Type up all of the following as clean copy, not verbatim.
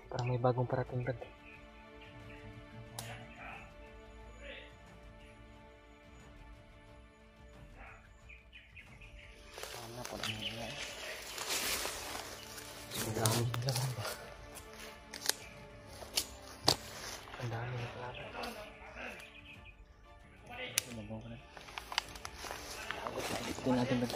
Parang may bagong parating Brad. Sana pala nila eh. Ang dami nila ba? Ang dami na pala. Sumabaw ka na. Ito natin Brad.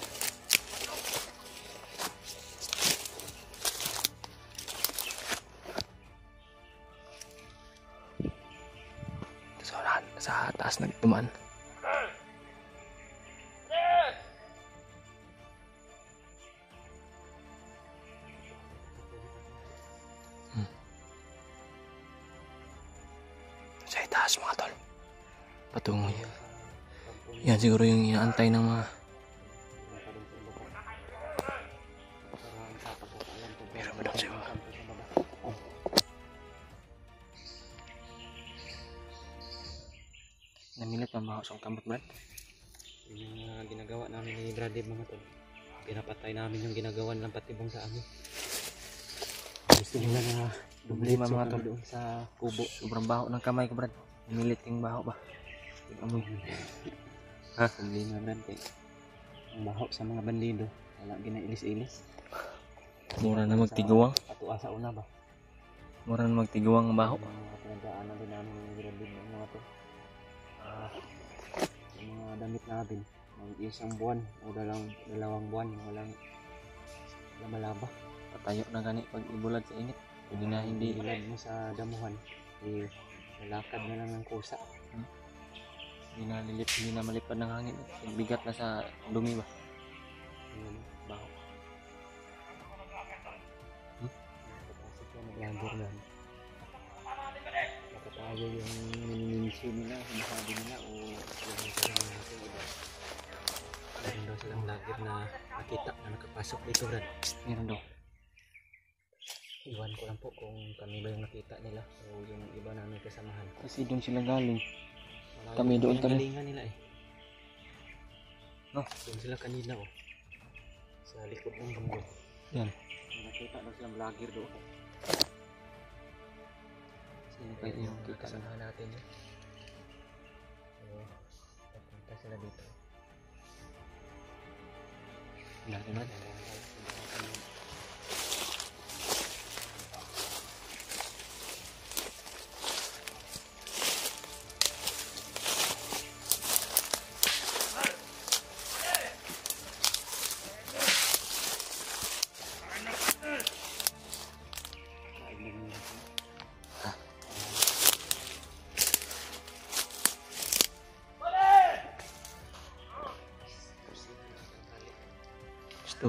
Sa taas nagtumaan. Sa itaas mga tol. Patungo yan. Yan siguro yung inaantay ng mga meron ba daw siya? Namilit ang mga usang kamot Brad. Yung ginagawa namin ni Brad mga tol. Pinapatay namin yung ginagawa ng patibong sa amin. Gusto nila na dubli mga tol doon sa kubo. Sobrang baho ng kamay ko Brad. Namilit yung baho ba? Amoy. Ha? Dubli na Brad kay ang baho sa mga bandido. Wala ginailis-ilis. Mura na magtiguang. Patua sa una ba? Mura na magtiguang ang baho. Mga pinagdaanan din namin ni Brad mga tol. Yung mga damit natin isang buwan o dalawang buwan walang lamalaba, patayo na gani pag ibulad sa init. Hindi na hindi ilad mo sa damuhan lalakad na lang ng kusa. Hindi na malipad ng hangin, bigat na sa dumi ba. Baho naglander na tayo yung miniminsi nila, sinasabi nila o yung sasabi natin iba. Meron daw silang vlogger na nakita na nakapasok dito Brad. Meron daw. Iwan ko lang po kung kami ba yung nakita nila o yung iba namin kasamahan. Kasi doon sila galing. Kami doon kami. Galingan nila eh. No? Doon sila kanina oh. Sa likod ng bundok. Yan. Nakita daw silang vlogger doon. Sino kaya yung kasamahan natin yun? So, papunta sila dito. Lagi na.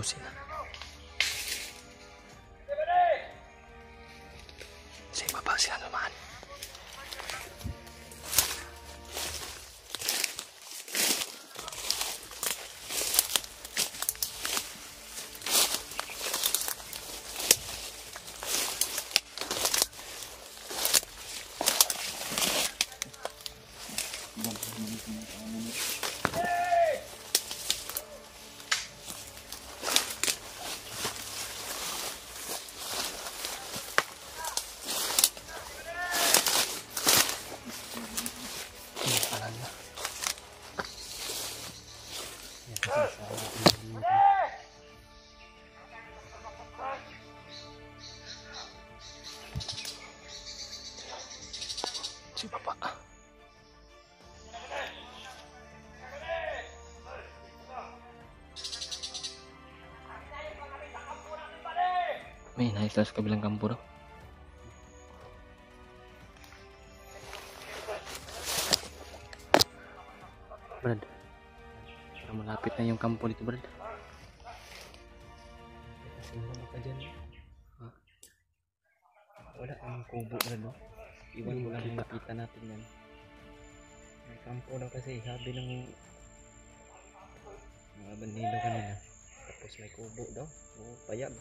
Sila. Sa ibaba sila naman. Si Papa. May naisla sa kabilang kampo daw. Brad, parang malapit na yung kampo dito Brad. Sino ka dyan? Ha? Wala ang kubo Brad no? Iwan mo lang yung nakita natin yan. May kampo daw kasi sabi ng mga bandido kanina. Tapos may kubo daw. O payag.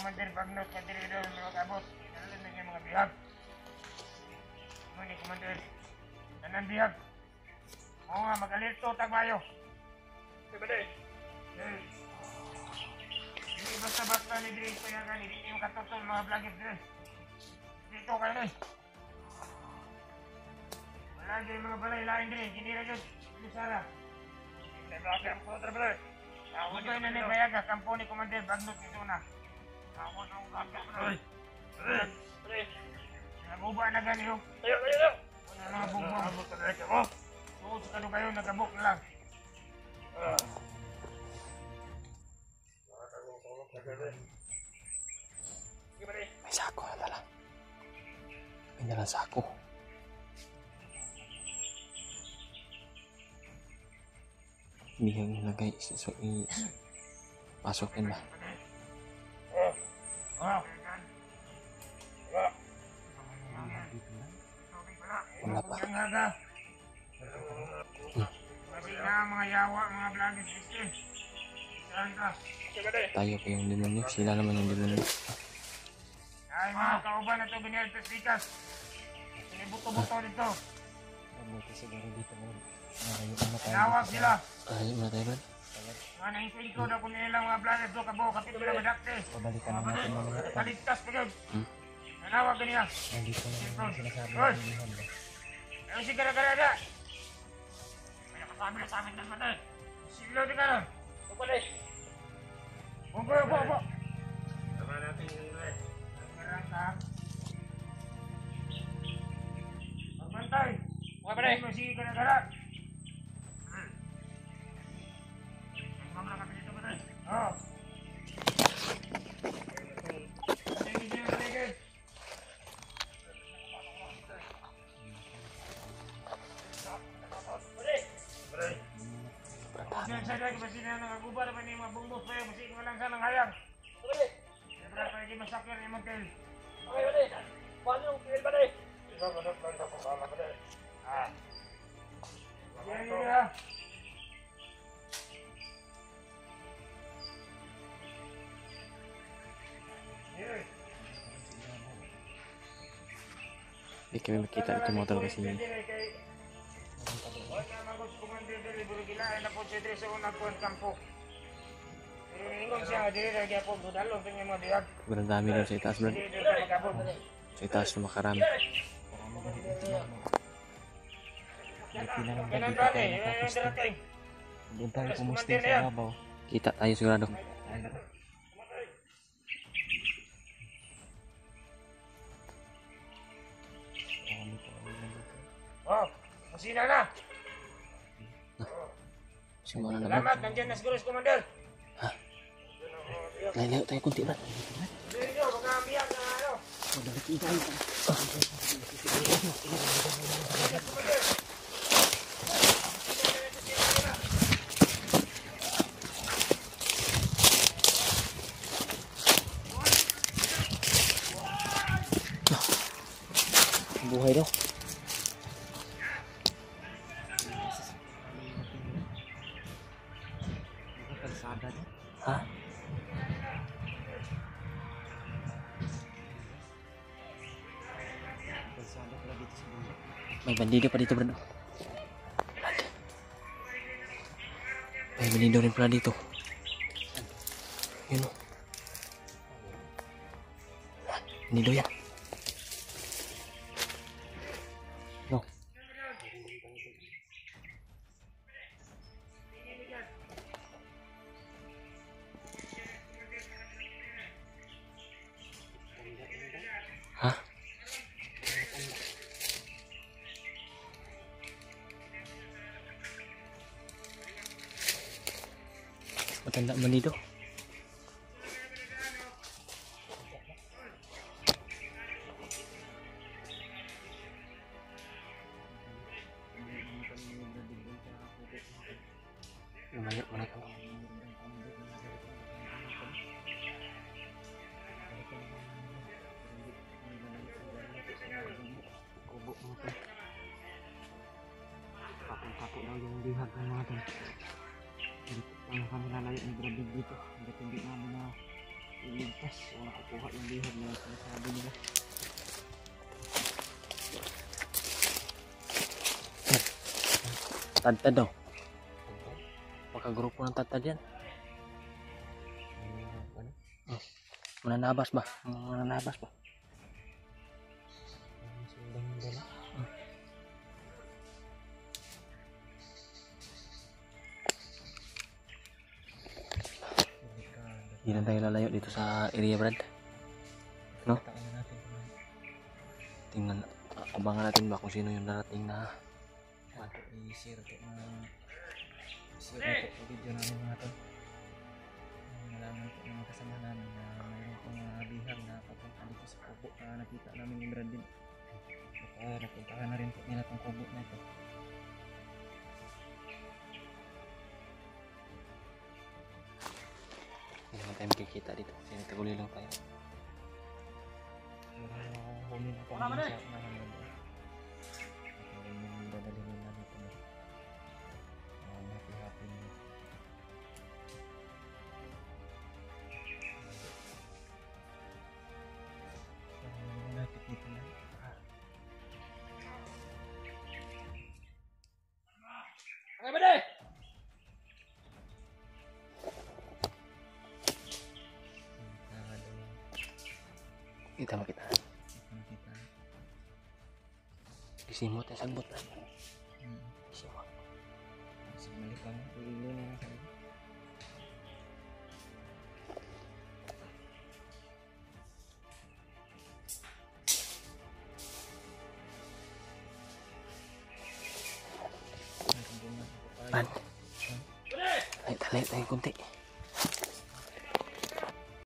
Komandir Bagnot, Komandir daw mga kabot. Dala na niya mga bihag. Ano ni Komandir? Tanan bihag. Oo nga, mag-alerto tagbayo. Pwede. Hindi basta-basta ni Dre payagan, hindi niyo katutol mga vlogger Dre. Dito kayo na. Wala dyan mga balay lain Dre, hindi na dyan. Hindi Sara. Hindi vlogger po Dre. Ako na ni payaga, kampo ni Komandir Bagnot nito na. Ako na ang vlogger Dre. Naguba na ganyo. Tayo. Wala na bugbo. Abot ka na mo. Tuos ka kayo, nagabok na lang. May sako na dala. May dalang sako. Hindi yung nilagay. So, pasukin ba? Wala pa. Sabi na mga yawa, mga vlogger system. Saan ka? Tayo pa yung demonyo. Sila naman yung demonyo. Ay mga kauban na ito, biniltas bikas. Sinibuto-buto dito. Nawag sila. Ayaw na tayo, Brad. Mga naingkwento na kung nilang mga vlogger doon kabo, kapit sila madakte. Pabalikan naman natin mga Kaligtas pa yun. Nanawag ka niya. nandito na yung sinasabi Hoy! ng Lihan. Ano si gara-gara? May nakasabi na sa amin ng mata. Silaw di ka lang. Tupalis. Upo. Tama natin yung red. Marang ka. Magbantay. Mga pare. Ano si gara-gara? Mamra kami dito pare. Oo. Sa lagi masih na nakagubar pa ni mga bumbos pa yung masih walang sanang hayang. Siyempre pa yung masakyan ni Montel. Okay, pare. Paano yung pil, pare? Ibabanot lang sa pangkala, pare. Yan. Hindi kami makita ito motor kasi Wala magos Komandir dili burugilain na po siya diri sa unang kuwan kampo. Ingon siya diri lagi po budalon kanya mga bihag. sobrang dami daw sa itaas, Brad. Dili ka magabot. Sa itaas na makarami. Ganun dati, yung darating. Doon tayo pumustin sa babaw. Kita tayo sigurado. Oh, masina na. Simula na, Brad. Salamat, nandiyan na siguro si Komandir. Layo tayo kunti, Brad. Dili nyo, mga bihag na ano. Buhay daw. Ha? May bandido pa dito, Brad. May bandido rin pala dito. Yun o. Bandido yan. No. Ha? Patanda man dito. Lumayo muna ito. Kubo mo ito. Kapong-kapo daw yung lihat ng mga ito. Ang kami lalayo ni Brady dito. Hanggat hindi namin na iligtas o nakukuha yung lihat na sinasabi nila. Tad-tad daw. Pagkagrupo ng tad-tad yan. Mananabas ba? Mananabas ba? Hindi na tayo lalayo dito sa area, Brad. No? Tingnan, abangan natin ba kung sino yung darating na i-share ko na video namin mga to. Nalaman ko ng kasama namin na mayroon pong bihag na papunta dito sa kubo na nakita namin yung Brad din. Napuntahan na rin po nila itong kubo na ito. Hindi naman tayo makikita dito kasi nagtaguli lang tayo. Humin ako ang sa naman yun. Yung dadalhin nila dito na happy-happy nila. Natin dito na. Okay ba na eh? Kita makita. Disimot ya sagbot na. Disimot. Balik lang. Ilo na lang kami. Ay, talit tayo kunti.